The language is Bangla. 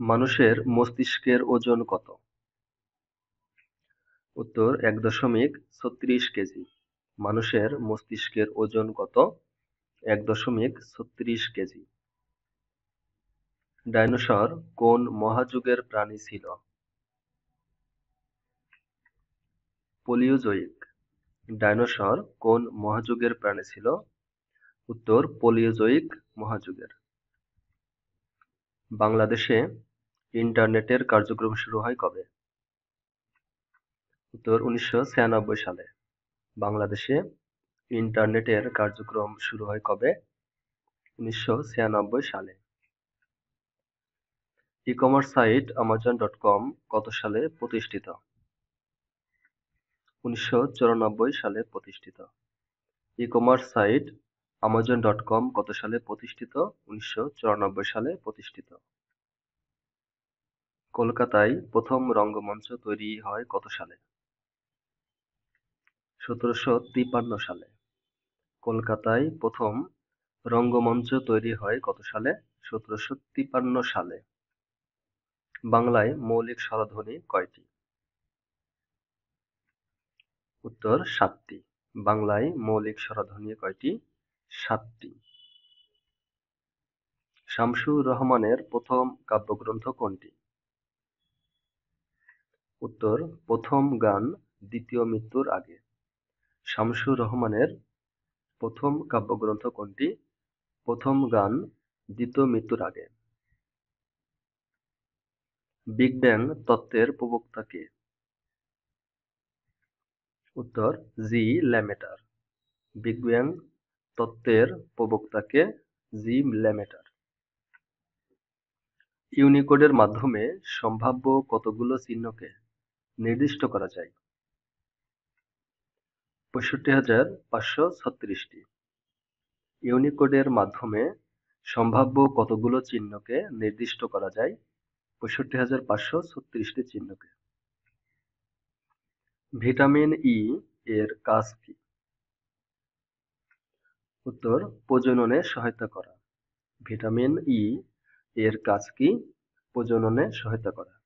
মানুষের মস্তিষ্কের ওজন কত? উত্তর ১.৩৬ কেজি। মানুষের মস্তিষ্কের ওজন কত? ১.৩৬ কেজি। ডাইনোসর কোন মহাযুগের প্রাণী ছিল? পলিওজোয়িক। ডাইনোসর কোন মহাযুগের প্রাণী ছিল? উত্তর পলিওজোয়িক মহাযুগের। বাংলাদেশে ইন্টারনেটের কার্যক্রম শুরু হয় কবে? উত্তর ১৯৯৬ সালে। বাংলাদেশে ইন্টারনেটের কার্যক্রম শুরু হয় কবে? ১৯৯৬ সালে। ই-কমার্স সাইট আমাজন.কম কত সালে প্রতিষ্ঠিত? ১৯৯৪ সালে প্রতিষ্ঠিত। ই-কমার্স সাইট আমাজন.কম কত সালে প্রতিষ্ঠিত? ১৯৯৪ সালে প্রতিষ্ঠিত। কলকাতায় প্রথম রঙ্গমঞ্চ তৈরি হয় কত সালে? ১৭৫৩ সালে। কলকাতায় প্রথম রঙ্গমঞ্চ তৈরি হয় কত সালে? ১৭৫৩ সালে। বাংলায় মৌলিক স্বরধ্বনি কয়টি? উত্তর ৭টি। বাংলায় মৌলিক স্বরধ্বনি কয়টি? ৭টি। শামসুর রহমানের প্রথম কাব্যগ্রন্থ কোনটি? উত্তর প্রথম গান দ্বিতীয় মৃত্যুর আগে। শামসুর রহমানের প্রথম কাব্যগ্রন্থ কোনটি? প্রথম গান দ্বিতীয় মৃত্যুর আগে। বিগ ব্যাং তত্ত্বের প্রবক্তা কে? উত্তর জি ল্যামেটার। বিগ ব্যাং তত্ত্বের প্রবক্তা কে? জি ল্যামেটার। ইউনিকোডের মাধ্যমে সম্ভাব্য কতগুলো চিহ্নকে নির্দিষ্ট করা যায়? ৬৫,৫৩৬টি। ইউনিকোডের মাধ্যমে সম্ভাব্য কতগুলো চিহ্নকে নির্দিষ্ট করা যায়? ৬৫,৫৩৬টি চিহ্নকে। ভিটামিন ই এর কাজ কি? উত্তর প্রজননে সহায়তা করা। ভিটামিন ই এর কাজ কি? প্রজননে সহায়তা করা।